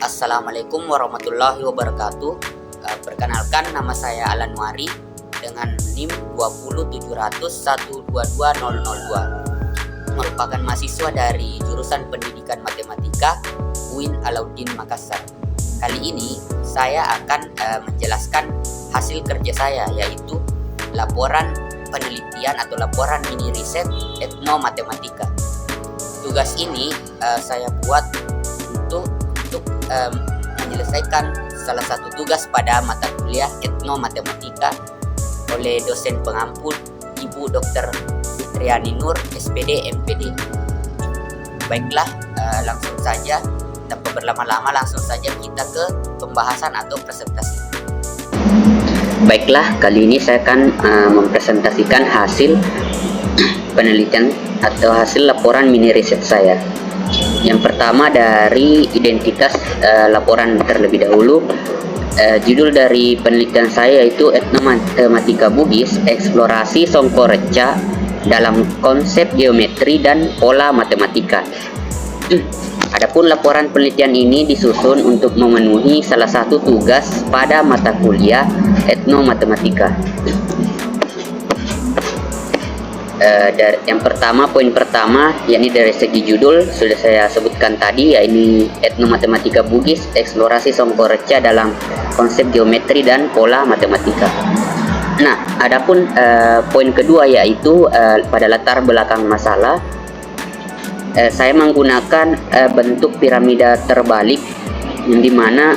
Assalamualaikum warahmatullahi wabarakatuh. Perkenalkan, nama saya Alanwari dengan NIM 20700122002, merupakan mahasiswa dari jurusan Pendidikan Matematika UIN Alauddin Makassar. Kali ini saya akan menjelaskan hasil kerja saya, yaitu laporan penelitian atau laporan mini riset etnomatematika. Tugas ini saya buat untuk menyelesaikan salah satu tugas pada mata kuliah etnomatematika oleh dosen pengampu Ibu Dr. Fitriani Nur, SPD, MPD. Baiklah, langsung saja tanpa berlama-lama, langsung saja kita ke pembahasan atau presentasi. Baiklah, kali ini saya akan mempresentasikan hasil penelitian atau hasil laporan mini riset saya. Yang pertama dari identitas laporan terlebih dahulu. Judul dari penelitian saya yaitu Etnomatematika Bugis, Eksplorasi Songkoreca dalam Konsep Geometri dan Pola Matematika. Adapun laporan penelitian ini disusun untuk memenuhi salah satu tugas pada mata kuliah etnomatematika. Yang pertama, poin pertama, yakni dari segi judul sudah saya sebutkan tadi, yakni Etnomatematika Bugis, Eksplorasi Songkoreca dalam Konsep Geometri dan Pola Matematika. Nah, adapun poin kedua yaitu pada latar belakang masalah, saya menggunakan bentuk piramida terbalik, yang dimana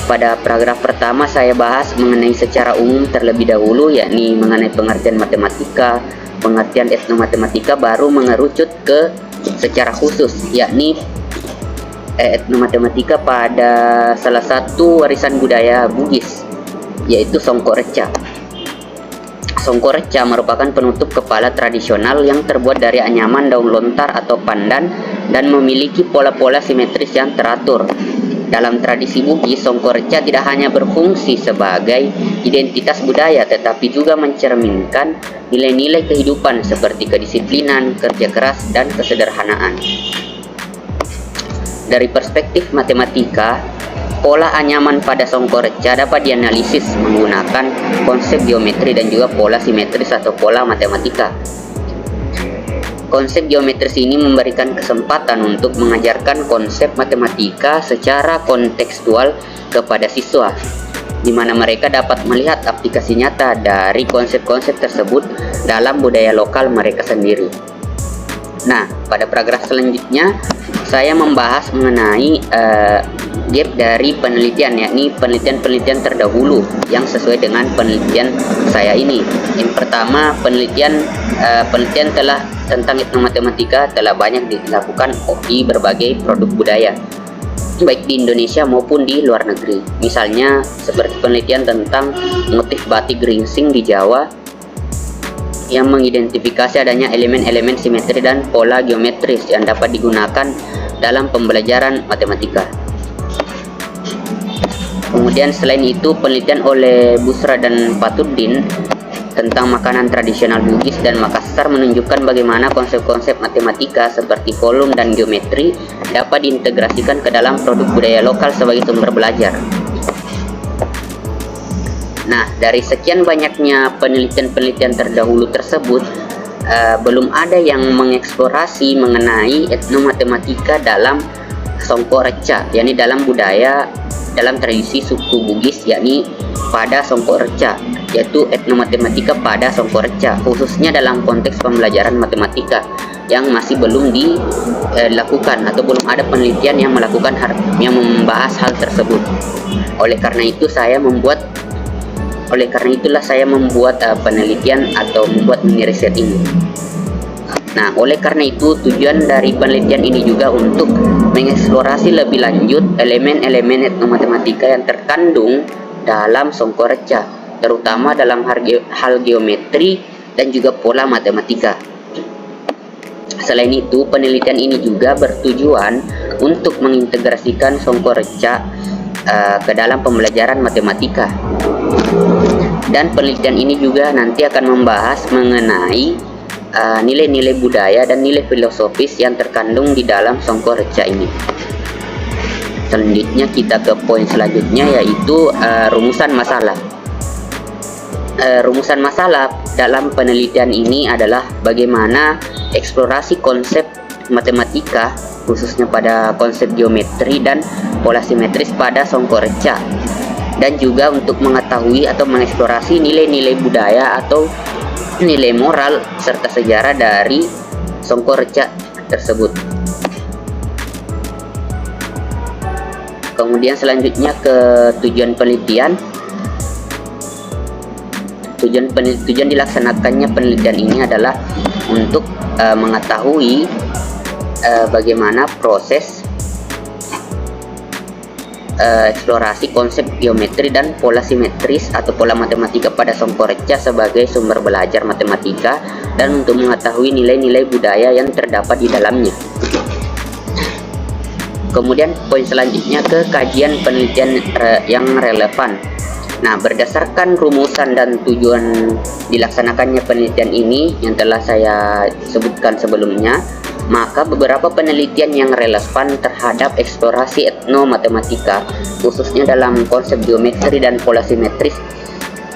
pada paragraf pertama saya bahas mengenai secara umum terlebih dahulu, yakni mengenai pengertian matematika, pengertian etnomatematika, baru mengerucut ke secara khusus, yakni etnomatematika pada salah satu warisan budaya Bugis, yaitu Songkoreca. Songkoreca merupakan penutup kepala tradisional yang terbuat dari anyaman daun lontar atau pandan dan memiliki pola-pola simetris yang teratur. Dalam tradisi Bugis, Songkoreca tidak hanya berfungsi sebagai identitas budaya, tetapi juga mencerminkan nilai-nilai kehidupan seperti kedisiplinan, kerja keras, dan kesederhanaan. Dari perspektif matematika, pola anyaman pada Songkoreca dapat dianalisis menggunakan konsep geometri dan juga pola simetris atau pola matematika. Konsep geometris ini memberikan kesempatan untuk mengajarkan konsep matematika secara kontekstual kepada siswa, di mana mereka dapat melihat aplikasi nyata dari konsep-konsep tersebut dalam budaya lokal mereka sendiri. Nah, pada paragraf selanjutnya saya membahas mengenai gap dari penelitian, yakni penelitian-penelitian terdahulu yang sesuai dengan penelitian saya ini. Yang pertama, penelitian tentang etnomatematika telah banyak dilakukan di berbagai produk budaya, baik di Indonesia maupun di luar negeri. Misalnya seperti penelitian tentang motif batik geringsing di Jawa yang mengidentifikasi adanya elemen-elemen simetri dan pola geometris yang dapat digunakan dalam pembelajaran matematika. Kemudian selain itu, penelitian oleh Busra dan Patuddin tentang makanan tradisional Bugis dan Makassar menunjukkan bagaimana konsep-konsep matematika seperti volume dan geometri dapat diintegrasikan ke dalam produk budaya lokal sebagai sumber belajar. Nah, dari sekian banyaknya penelitian-penelitian terdahulu tersebut, belum ada yang mengeksplorasi mengenai etnomatematika dalam Songkoreca, yakni dalam budaya, dalam tradisi suku Bugis, yakni pada Songkoreca, yaitu etnomatematika pada Songkoreca, khususnya dalam konteks pembelajaran matematika yang masih belum dilakukan atau belum ada penelitian yang membahas hal tersebut. Oleh karena itulah saya membuat penelitian atau membuat mini riset ini. Nah, oleh karena itu tujuan dari penelitian ini juga untuk mengeksplorasi lebih lanjut elemen-elemen etnomatematika yang terkandung dalam Songkoreca, terutama dalam hal geometri dan juga pola matematika. Selain itu, penelitian ini juga bertujuan untuk mengintegrasikan Songkoreca ke dalam pembelajaran matematika. Dan penelitian ini juga nanti akan membahas mengenai nilai-nilai budaya dan nilai filosofis yang terkandung di dalam Songkoreca ini. Selanjutnya kita ke poin selanjutnya, yaitu rumusan masalah. Rumusan masalah dalam penelitian ini adalah bagaimana eksplorasi konsep matematika, khususnya pada konsep geometri dan pola simetris pada Songkorca, dan juga untuk mengetahui atau mengeksplorasi nilai-nilai budaya atau nilai moral serta sejarah dari Songkorca tersebut. Kemudian selanjutnya ke tujuan penelitian. Tujuan dilaksanakannya penelitian ini adalah untuk mengetahui bagaimana proses eksplorasi konsep geometri dan pola simetris atau pola matematika pada Songkorca sebagai sumber belajar matematika, dan untuk mengetahui nilai-nilai budaya yang terdapat di dalamnya. Kemudian poin selanjutnya ke kajian penelitian yang relevan. Nah, berdasarkan rumusan dan tujuan dilaksanakannya penelitian ini yang telah saya sebutkan sebelumnya, maka beberapa penelitian yang relevan terhadap eksplorasi etnomatematika, khususnya dalam konsep geometri dan pola simetris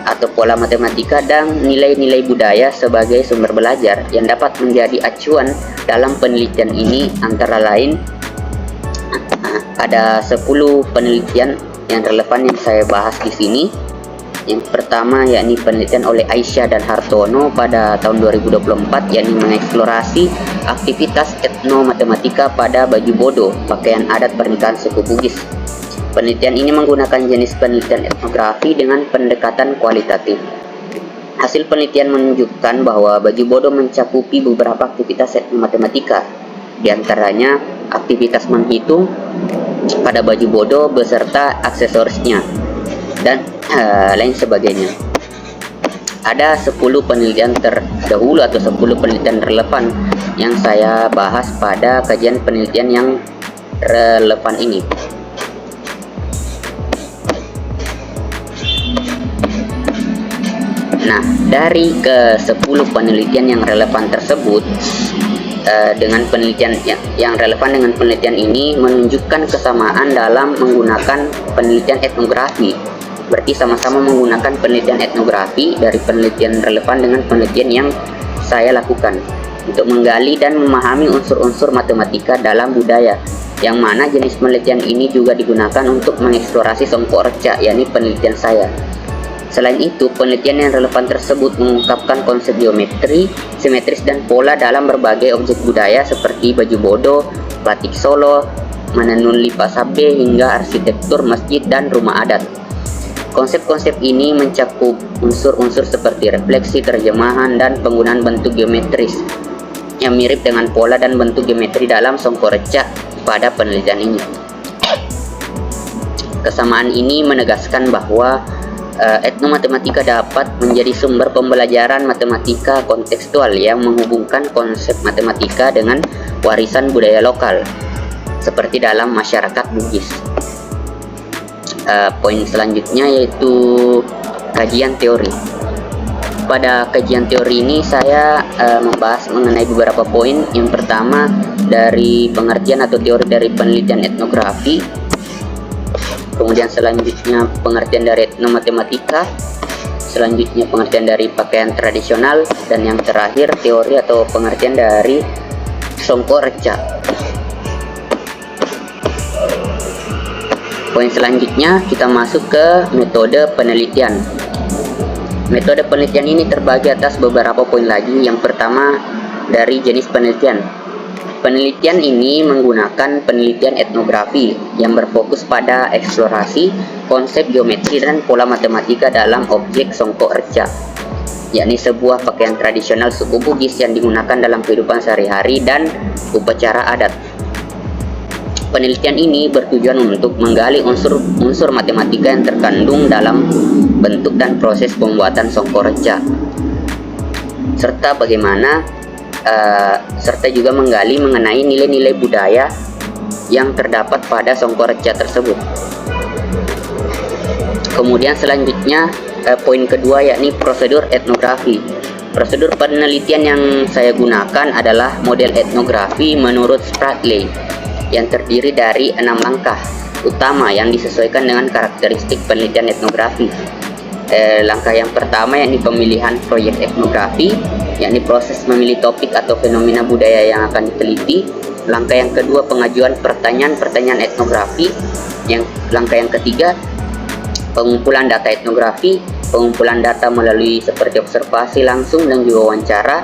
atau pola matematika dan nilai-nilai budaya sebagai sumber belajar yang dapat menjadi acuan dalam penelitian ini, antara lain ada 10 penelitian yang relevan yang saya bahas di sini. Yang pertama yakni penelitian oleh Aisyah dan Hartono pada tahun 2024, yakni mengeksplorasi aktivitas etnomatematika pada baju bodo, pakaian adat pernikahan suku Bugis. Penelitian ini menggunakan jenis penelitian etnografi dengan pendekatan kualitatif. Hasil penelitian menunjukkan bahwa baju bodo mencakupi beberapa aktivitas etnomatematika, di antaranya aktivitas menghitung pada baju bodo beserta aksesorisnya dan lain sebagainya. Ada 10 penelitian terdahulu atau 10 penelitian relevan yang saya bahas pada kajian penelitian yang relevan ini. Nah, dari ke 10 penelitian yang relevan tersebut, dengan penelitian yang relevan dengan penelitian ini menunjukkan kesamaan dalam menggunakan penelitian etnografi. Berarti sama-sama menggunakan penelitian etnografi dari penelitian relevan dengan penelitian yang saya lakukan untuk menggali dan memahami unsur-unsur matematika dalam budaya, yang mana jenis penelitian ini juga digunakan untuk mengeksplorasi Songkorca, yakni penelitian saya. Selain itu, penelitian yang relevan tersebut mengungkapkan konsep geometri, simetris, dan pola dalam berbagai objek budaya seperti baju bodo, batik Solo, menenun lipa sabe, hingga arsitektur masjid dan rumah adat. Konsep-konsep ini mencakup unsur-unsur seperti refleksi, terjemahan, dan penggunaan bentuk geometris yang mirip dengan pola dan bentuk geometri dalam Songkorca pada penelitian ini. Kesamaan ini menegaskan bahwa etnomatematika dapat menjadi sumber pembelajaran matematika kontekstual yang menghubungkan konsep matematika dengan warisan budaya lokal, seperti dalam masyarakat Bugis. Poin selanjutnya yaitu kajian teori. Pada kajian teori ini saya membahas mengenai beberapa poin. Yang pertama, dari pengertian atau teori dari penelitian etnografi. Kemudian selanjutnya pengertian dari etnomatematika, selanjutnya pengertian dari pakaian tradisional, dan yang terakhir teori atau pengertian dari Songkorca. Poin selanjutnya kita masuk ke metode penelitian. Metode penelitian ini terbagi atas beberapa poin lagi. Yang pertama, dari jenis penelitian. Penelitian ini menggunakan penelitian etnografi yang berfokus pada eksplorasi konsep geometri dan pola matematika dalam objek Songkorca, yakni sebuah pakaian tradisional suku Bugis yang digunakan dalam kehidupan sehari-hari dan upacara adat. Penelitian ini bertujuan untuk menggali unsur matematika yang terkandung dalam bentuk dan proses pembuatan Songkorca, serta juga menggali mengenai nilai-nilai budaya yang terdapat pada Songkorca tersebut. Kemudian selanjutnya poin kedua yakni prosedur etnografi. Prosedur penelitian yang saya gunakan adalah model etnografi menurut Spradley yang terdiri dari 6 langkah. utama yang disesuaikan dengan karakteristik penelitian etnografi. Langkah yang pertama yakni pemilihan proyek etnografi, yakni proses memilih topik atau fenomena budaya yang akan diteliti. Langkah yang kedua, pengajuan pertanyaan-pertanyaan etnografi. Langkah yang ketiga, pengumpulan data etnografi, pengumpulan data melalui seperti observasi langsung dan juga wawancara.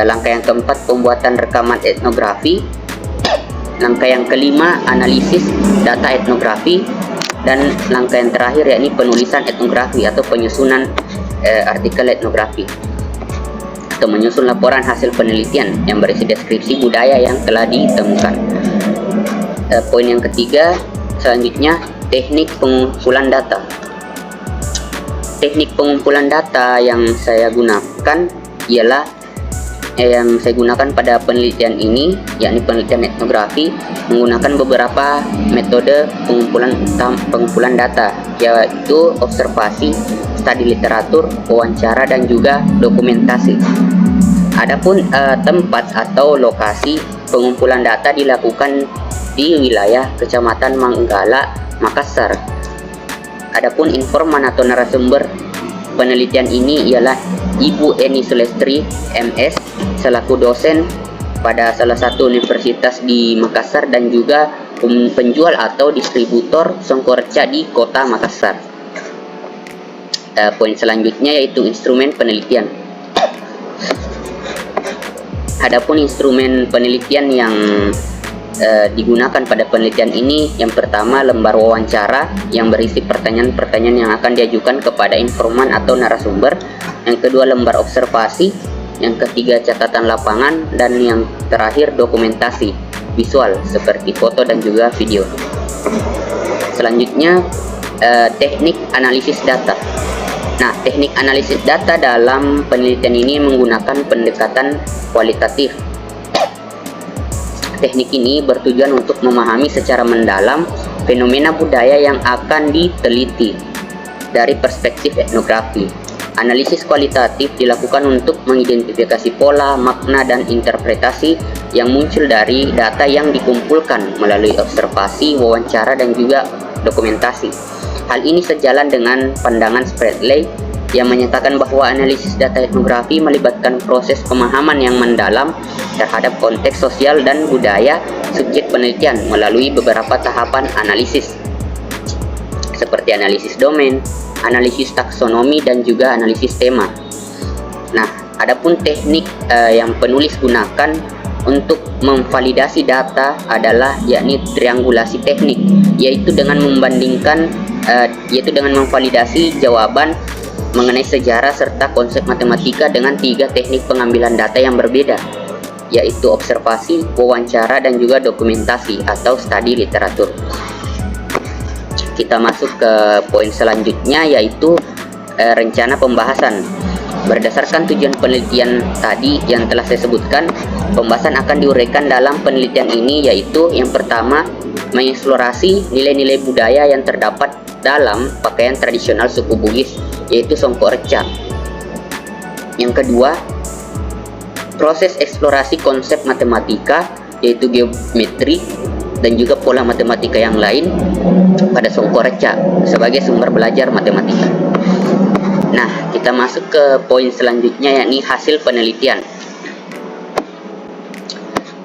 Langkah yang keempat, pembuatan rekaman etnografi. Langkah yang kelima, analisis data etnografi. Dan langkah yang terakhir yakni penulisan etnografi atau penyusunan artikel etnografi, atau menyusun laporan hasil penelitian yang berisi deskripsi budaya yang telah ditemukan. Poin yang ketiga, selanjutnya teknik pengumpulan data. Teknik pengumpulan data yang saya gunakan ialah pada penelitian ini, yakni penelitian etnografi, menggunakan beberapa metode pengumpulan data, yaitu observasi, studi literatur, wawancara, dan juga dokumentasi. Adapun tempat atau lokasi pengumpulan data dilakukan di wilayah Kecamatan Manggala, Makassar. Adapun informan atau narasumber penelitian ini ialah Ibu Eni Sulestri, MS, selaku dosen pada salah satu universitas di Makassar dan juga penjual atau distributor songkorca di kota Makassar. Poin selanjutnya yaitu instrumen penelitian. Adapun instrumen penelitian yang digunakan pada penelitian ini, yang pertama lembar wawancara yang berisi pertanyaan-pertanyaan yang akan diajukan kepada informan atau narasumber. Yang kedua, lembar observasi. Yang ketiga, catatan lapangan. Dan yang terakhir, dokumentasi visual seperti foto dan juga video. Selanjutnya, teknik analisis data. Nah, teknik analisis data dalam penelitian ini menggunakan pendekatan kualitatif. Teknik ini bertujuan untuk memahami secara mendalam fenomena budaya yang akan diteliti dari perspektif etnografi. Analisis kualitatif dilakukan untuk mengidentifikasi pola, makna, dan interpretasi yang muncul dari data yang dikumpulkan melalui observasi, wawancara, dan juga dokumentasi. Hal ini sejalan dengan pandangan Spradley yang menyatakan bahwa analisis data etnografi melibatkan proses pemahaman yang mendalam terhadap konteks sosial dan budaya subjek penelitian melalui beberapa tahapan analisis seperti analisis domain, analisis taksonomi, dan juga analisis tema. Nah, adapun teknik yang penulis gunakan untuk memvalidasi data adalah yakni triangulasi teknik, yaitu dengan memvalidasi jawaban mengenai sejarah serta konsep matematika dengan 3 teknik pengambilan data yang berbeda, yaitu observasi, wawancara, dan juga dokumentasi atau studi literatur. Kita masuk ke poin selanjutnya, yaitu rencana pembahasan. Berdasarkan tujuan penelitian tadi yang telah saya sebutkan, pembahasan akan diuraikan dalam penelitian ini, yaitu yang pertama, mengeksplorasi nilai-nilai budaya yang terdapat dalam pakaian tradisional suku Bugis, yaitu songkorca. Yang kedua, proses eksplorasi konsep matematika, yaitu geometri dan juga pola matematika yang lain pada songkorca sebagai sumber belajar matematika. Nah, kita masuk ke poin selanjutnya, yakni hasil penelitian.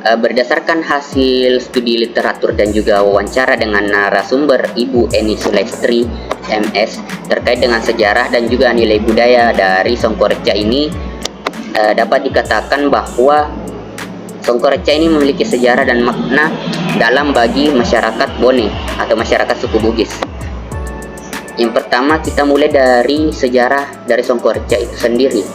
Berdasarkan hasil studi literatur dan juga wawancara dengan narasumber Ibu Eni Sulestri, MS, terkait dengan sejarah dan juga nilai budaya dari songkorca ini, dapat dikatakan bahwa songkorca ini memiliki sejarah dan makna dalam bagi masyarakat Bone atau masyarakat suku Bugis. Yang pertama, kita mulai dari sejarah dari songkorca itu sendiri.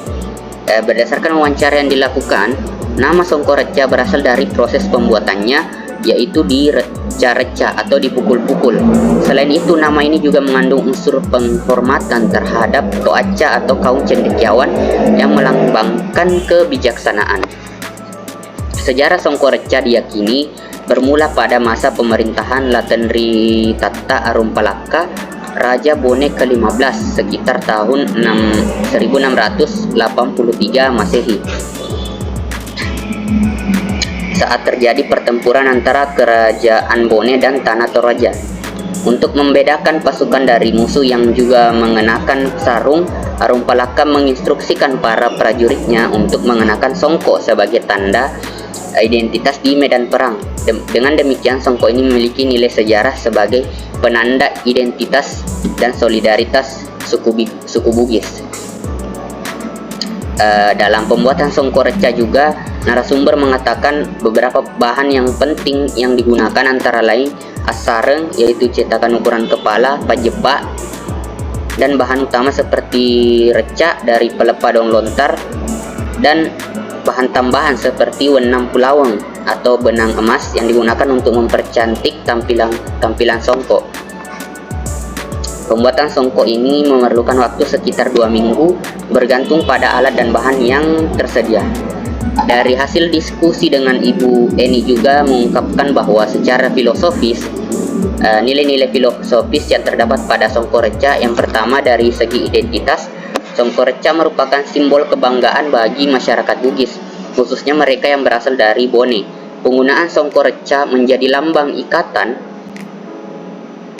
Berdasarkan wawancara yang dilakukan, nama songkorca berasal dari proses pembuatannya, yaitu direca-reca atau dipukul-pukul. Selain itu, nama ini juga mengandung unsur penghormatan terhadap toaca atau kaum cendekiawan yang melambangkan kebijaksanaan. Sejarah songkorca diyakini bermula pada masa pemerintahan Latenri Tatta Arumpalaka, Raja Bone ke-15, sekitar tahun 1683 Masehi. saat terjadi pertempuran antara kerajaan Bone dan Tanah Toraja. Untuk membedakan pasukan dari musuh yang juga mengenakan sarung, Harumpalaka menginstruksikan para prajuritnya untuk mengenakan songkok sebagai tanda identitas di medan perang. Dengan demikian, songkok ini memiliki nilai sejarah sebagai penanda identitas dan solidaritas suku Bugis. Dalam pembuatan songkok reca juga, narasumber mengatakan beberapa bahan yang penting yang digunakan antara lain asareng, yaitu cetakan ukuran kepala, pajebak, dan bahan utama seperti reca dari pelepah daun lontar, dan bahan tambahan seperti wenang pulaweng atau benang emas yang digunakan untuk mempercantik tampilan songkok. Pembuatan songkok ini memerlukan waktu sekitar 2 minggu, bergantung pada alat dan bahan yang tersedia. Dari hasil diskusi dengan Ibu Eni juga mengungkapkan bahwa secara filosofis, nilai-nilai filosofis yang terdapat pada songkok reca, yang pertama dari segi identitas, songkok reca merupakan simbol kebanggaan bagi masyarakat Bugis, khususnya mereka yang berasal dari Bone. Penggunaan songkok reca menjadi lambang ikatan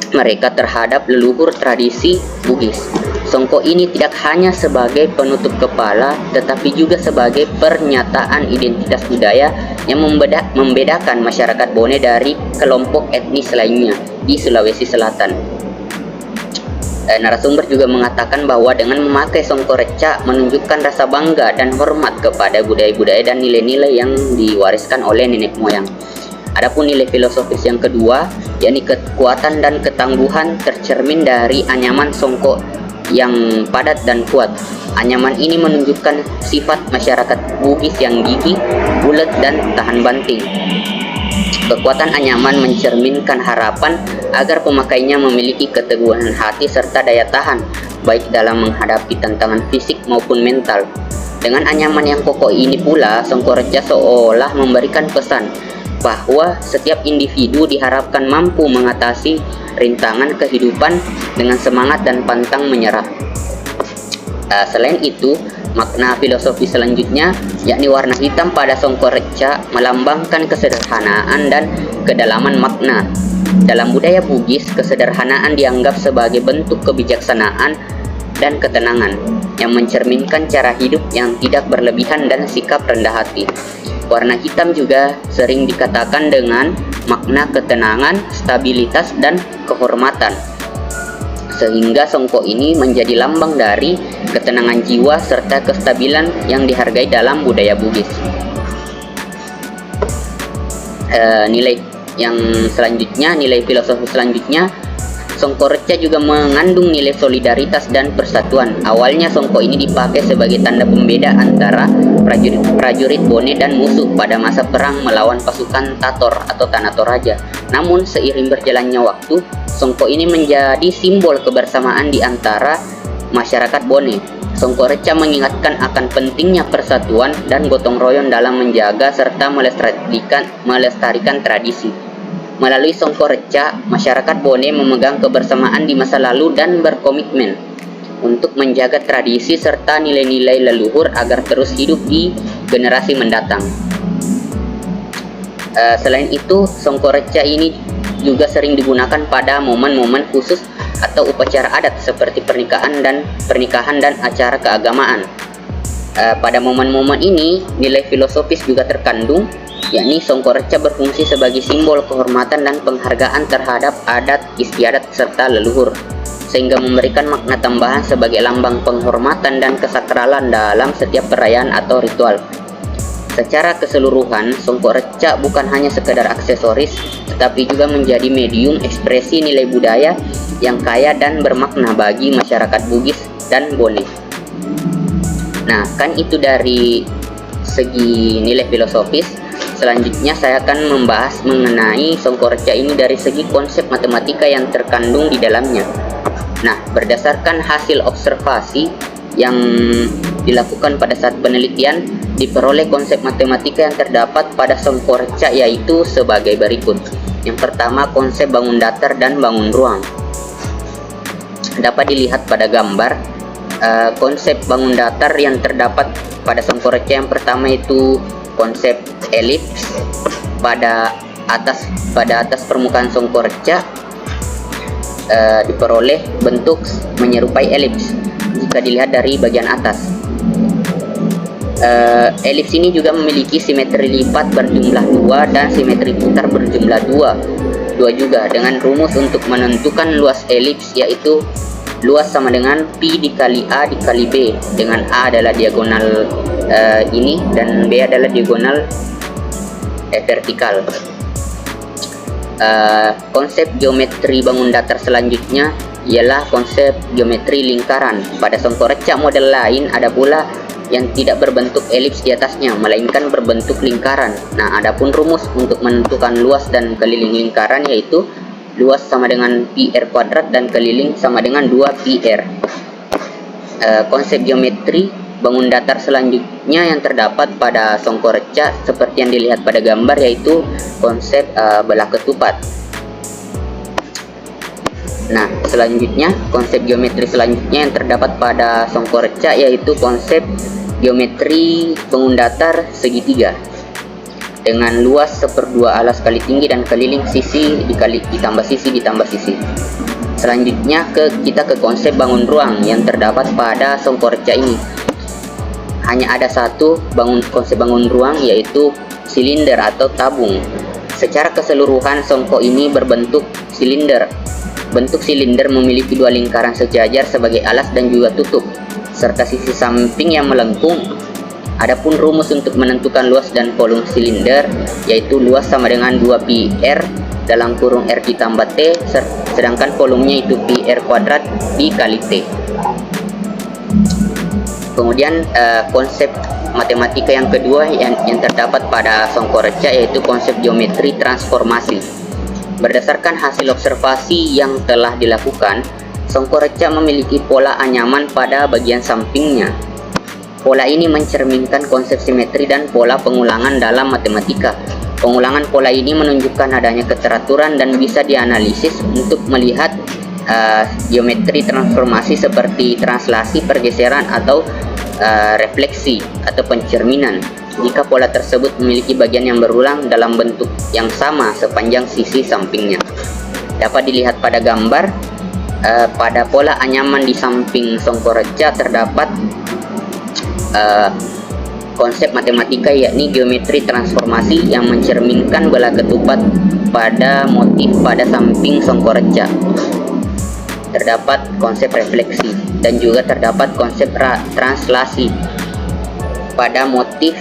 mereka terhadap leluhur tradisi Bugis. Songkok ini tidak hanya sebagai penutup kepala, tetapi juga sebagai pernyataan identitas budaya yang membedakan masyarakat Bone dari kelompok etnis lainnya di Sulawesi Selatan. Narasumber juga mengatakan bahwa dengan memakai songkok reca menunjukkan rasa bangga dan hormat kepada budaya-budaya dan nilai-nilai yang diwariskan oleh nenek moyang. Adapun nilai filosofis yang kedua, yakni kekuatan dan ketangguhan, tercermin dari anyaman songkok yang padat dan kuat. Anyaman ini menunjukkan sifat masyarakat Bugis yang gigih, bulat, dan tahan banting. Kekuatan anyaman mencerminkan harapan agar pemakainya memiliki keteguhan hati serta daya tahan, baik dalam menghadapi tantangan fisik maupun mental. Dengan anyaman yang kokoh ini pula, songkok reca seolah memberikan pesan bahwa setiap individu diharapkan mampu mengatasi rintangan kehidupan dengan semangat dan pantang menyerah. Selain itu, makna filosofi selanjutnya, yakni warna hitam pada songkok reca, melambangkan kesederhanaan dan kedalaman makna. Dalam budaya Bugis, kesederhanaan dianggap sebagai bentuk kebijaksanaan dan ketenangan yang mencerminkan cara hidup yang tidak berlebihan dan sikap rendah hati. Warna hitam juga sering dikatakan dengan makna ketenangan, stabilitas, dan kehormatan. Sehingga songkok ini menjadi lambang dari ketenangan jiwa serta kestabilan yang dihargai dalam budaya Bugis. Nilai yang selanjutnya, nilai filosofi selanjutnya, songkok reca juga mengandung nilai solidaritas dan persatuan. Awalnya songkok ini dipakai sebagai tanda pembeda antara prajurit Bone dan musuh pada masa perang melawan pasukan Tator atau Tanah Toraja. Namun seiring berjalannya waktu, songkok ini menjadi simbol kebersamaan di antara masyarakat Bone. Songkok reca mengingatkan akan pentingnya persatuan dan gotong royong dalam menjaga serta melestarikan tradisi. Melalui songkok reca, masyarakat Bone memegang kebersamaan di masa lalu dan berkomitmen untuk menjaga tradisi serta nilai-nilai leluhur agar terus hidup di generasi mendatang. Selain itu, songkok reca ini juga sering digunakan pada momen-momen khusus atau upacara adat seperti pernikahan dan acara keagamaan. Pada momen-momen ini, nilai filosofis juga terkandung, yakni songkok reca berfungsi sebagai simbol kehormatan dan penghargaan terhadap adat istiadat serta leluhur, sehingga memberikan makna tambahan sebagai lambang penghormatan dan kesakralan dalam setiap perayaan atau ritual. Secara keseluruhan, songkok reca bukan hanya sekedar aksesoris, tetapi juga menjadi medium ekspresi nilai budaya yang kaya dan bermakna bagi masyarakat Bugis dan Bone. Nah, kan itu dari segi nilai filosofis. Selanjutnya saya akan membahas mengenai songkok reca ini dari segi konsep matematika yang terkandung di dalamnya. Nah, berdasarkan hasil observasi yang dilakukan pada saat penelitian, diperoleh konsep matematika yang terdapat pada songkok reca, yaitu sebagai berikut. Yang pertama, konsep bangun datar dan bangun ruang. Dapat dilihat pada gambar, konsep bangun datar yang terdapat pada songkok reca yang pertama itu konsep elips pada atas permukaan songkorca diperoleh bentuk menyerupai elips jika dilihat dari bagian atas. Elips ini juga memiliki simetri lipat berjumlah 2 dan simetri putar berjumlah 2 juga, dengan rumus untuk menentukan luas elips, yaitu luas sama dengan Pi dikali A dikali B, dengan A adalah diagonal ini dan B adalah diagonal vertikal. Konsep geometri bangun datar selanjutnya ialah konsep geometri lingkaran. Pada songkorca model lain ada pula yang tidak berbentuk elips di atasnya, melainkan berbentuk lingkaran. Nah, adapun rumus untuk menentukan luas dan keliling lingkaran yaitu luas sama dengan pi r kuadrat dan keliling sama dengan 2 pi r. Konsep geometri bangun datar selanjutnya yang terdapat pada songkorca seperti yang dilihat pada gambar yaitu konsep belah ketupat. Nah, selanjutnya konsep geometri selanjutnya yang terdapat pada songkorca yaitu konsep geometri bangun datar segitiga dengan luas 1/2 alas kali tinggi dan keliling sisi ditambah sisi. Selanjutnya kita ke konsep bangun ruang yang terdapat pada songkorca ini. Hanya ada satu konsep bangun ruang yaitu silinder atau tabung. Secara keseluruhan songko ini berbentuk silinder. Bentuk silinder memiliki 2 lingkaran sejajar sebagai alas dan juga tutup, serta sisi samping yang melengkung. Adapun rumus untuk menentukan luas dan volume silinder yaitu luas sama dengan 2 pi r dalam kurung r ditambah t, sedangkan volumenya itu pi r kuadrat dikali t. Kemudian konsep matematika yang kedua yang terdapat pada songkorca yaitu konsep geometri transformasi. Berdasarkan hasil observasi yang telah dilakukan, songkorca memiliki pola anyaman pada bagian sampingnya. Pola ini mencerminkan konsep simetri dan pola pengulangan dalam matematika. Pengulangan pola ini menunjukkan adanya keteraturan dan bisa dianalisis untuk melihat geometri transformasi seperti translasi, pergeseran, atau refleksi atau pencerminan. Jika pola tersebut memiliki bagian yang berulang dalam bentuk yang sama sepanjang sisi sampingnya. Dapat dilihat pada gambar, pada pola anyaman di samping songkorca terdapat konsep matematika yakni geometri transformasi yang mencerminkan belah ketupat pada motif pada samping songkorca. Terdapat konsep refleksi dan juga terdapat konsep translasi pada motif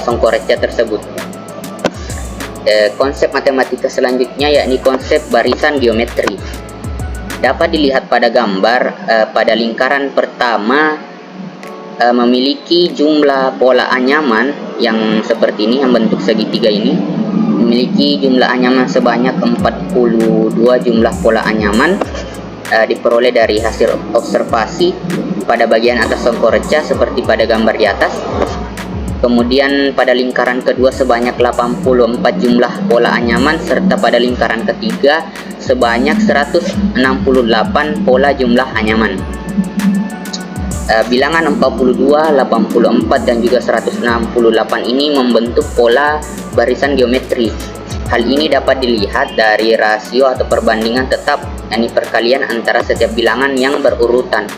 songkorca tersebut. Konsep matematika selanjutnya yakni konsep barisan geometri. Dapat dilihat pada gambar, pada lingkaran pertama memiliki jumlah pola anyaman yang seperti ini, yang bentuk segitiga ini, memiliki jumlah anyaman sebanyak 42 jumlah pola anyaman diperoleh dari hasil observasi pada bagian atas songkorca seperti pada gambar di atas. Kemudian pada lingkaran kedua sebanyak 84 jumlah pola anyaman, serta pada lingkaran ketiga sebanyak 168 pola jumlah anyaman. Bilangan 42, 84, dan juga 168 ini membentuk pola barisan geometri. Hal ini dapat dilihat dari rasio atau perbandingan tetap, yakni perkalian antara setiap bilangan yang berurutan.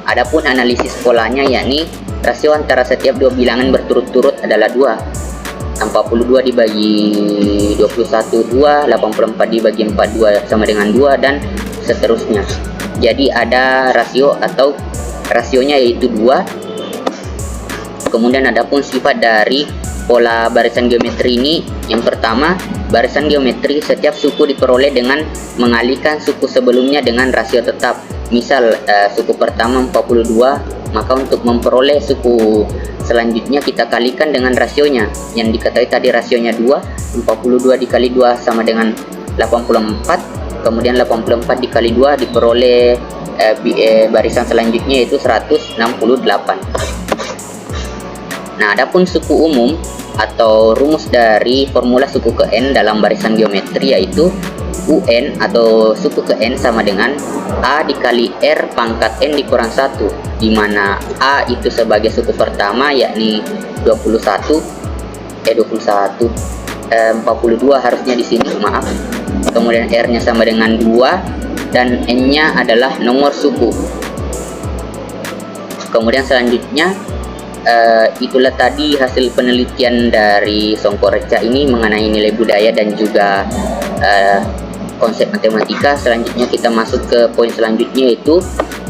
Adapun analisis polanya yakni rasio antara setiap dua bilangan berturut-turut adalah 2. 42 dibagi 21 2, 84 dibagi 42 sama dengan 2, dan seterusnya. Jadi ada rasio atau rasionya yaitu 2. Kemudian adapun sifat dari pola barisan geometri ini, yang pertama, barisan geometri setiap suku diperoleh dengan mengalihkan suku sebelumnya dengan rasio tetap. Misal suku pertama 42, maka untuk memperoleh suku selanjutnya kita kalikan dengan rasionya yang diketahui tadi, rasionya 2. 42 dikali 2 sama dengan 84. Kemudian 84 dikali 2 diperoleh barisan selanjutnya yaitu 168. Nah, adapun suku umum atau rumus dari formula suku ke n dalam barisan geometri yaitu UN atau suku ke n sama dengan A dikali R pangkat n dikurang 1, di mana A itu sebagai suku pertama yakni 21, 21 42 harusnya di sini, maaf. Kemudian R-nya sama dengan 2 dan N-nya adalah nomor suku. Kemudian selanjutnya itulah tadi hasil penelitian dari Songkoreca ini mengenai nilai budaya dan juga konsep matematika. Selanjutnya kita masuk ke poin selanjutnya, yaitu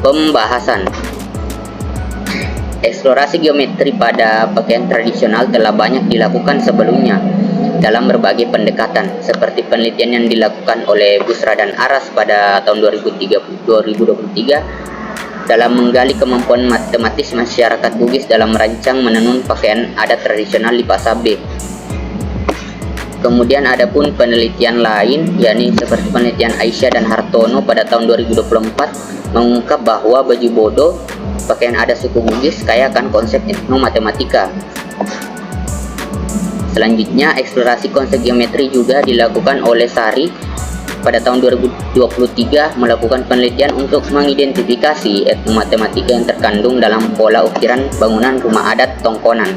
pembahasan. Eksplorasi geometri pada pakaian tradisional telah banyak dilakukan sebelumnya dalam berbagai pendekatan, seperti penelitian yang dilakukan oleh Busra dan Aras pada tahun 2023 dalam menggali kemampuan matematis masyarakat Bugis dalam merancang menenun pakaian adat tradisional di Pasabe. Kemudian ada pun penelitian lain, yakni seperti penelitian Aisyah dan Hartono pada tahun 2024 mengungkap bahwa baju bodo, pakaian adat suku Bugis, kaya akan konsep etnomatematika. Selanjutnya, eksplorasi konsep geometri juga dilakukan oleh Sari pada tahun 2023 melakukan penelitian untuk mengidentifikasi etnomatematika yang terkandung dalam pola ukiran bangunan rumah adat Tongkonan.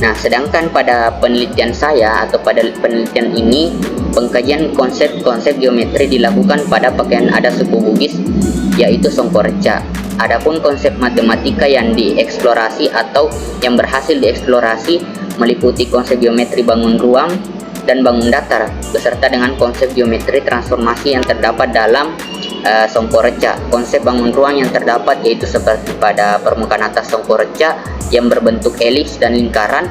Nah, sedangkan pada penelitian saya atau pada penelitian ini, pengkajian konsep-konsep geometri dilakukan pada pakaian adat suku Bugis, yaitu Songkoreca. Adapun konsep matematika yang dieksplorasi atau yang berhasil dieksplorasi meliputi konsep geometri bangun ruang dan bangun datar, beserta dengan konsep geometri transformasi yang terdapat dalam Songkoreca. Konsep bangun ruang yang terdapat yaitu seperti pada permukaan atas Songkoreca yang berbentuk elips dan lingkaran,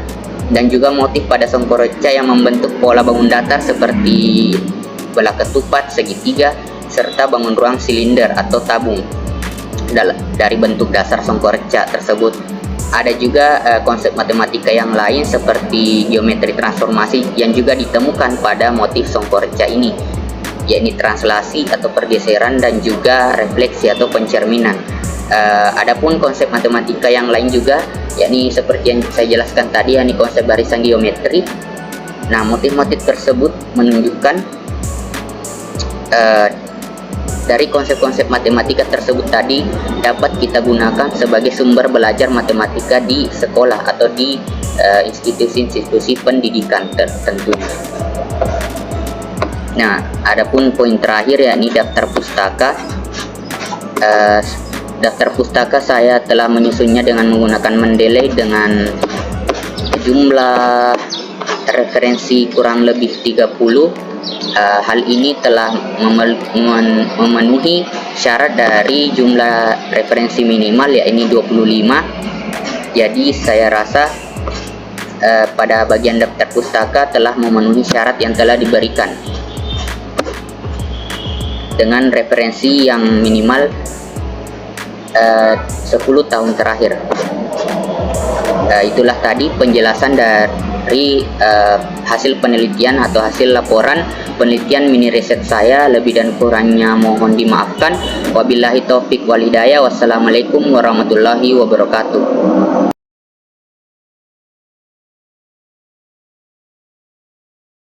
dan juga motif pada Songkoreca yang membentuk pola bangun datar seperti bola ketupat, segitiga, serta bangun ruang silinder atau tabung dari bentuk dasar Songkoreca tersebut. Ada juga konsep matematika yang lain seperti geometri transformasi yang juga ditemukan pada motif Songkoreca ini, yakni translasi atau pergeseran dan juga refleksi atau pencerminan. Adapun konsep matematika yang lain juga, yakni seperti yang saya jelaskan tadi, yakni konsep barisan geometri. Nah, motif-motif tersebut menunjukkan dari konsep-konsep matematika tersebut tadi dapat kita gunakan sebagai sumber belajar matematika di sekolah atau di institusi-institusi pendidikan tertentu. Nah, adapun poin terakhir yakni daftar pustaka. Daftar pustaka saya telah menyusunnya dengan menggunakan Mendeley dengan jumlah referensi kurang lebih 30. Hal ini telah memenuhi syarat dari jumlah referensi minimal, yakni 25. Jadi saya rasa pada bagian daftar pustaka telah memenuhi syarat yang telah diberikan dengan referensi yang minimal 10 tahun terakhir. Itulah tadi penjelasan dari hasil penelitian atau hasil laporan penelitian mini riset saya. Lebih dan kurangnya mohon dimaafkan. Wabillahi taufik wal hidayah. Wassalamualaikum warahmatullahi wabarakatuh.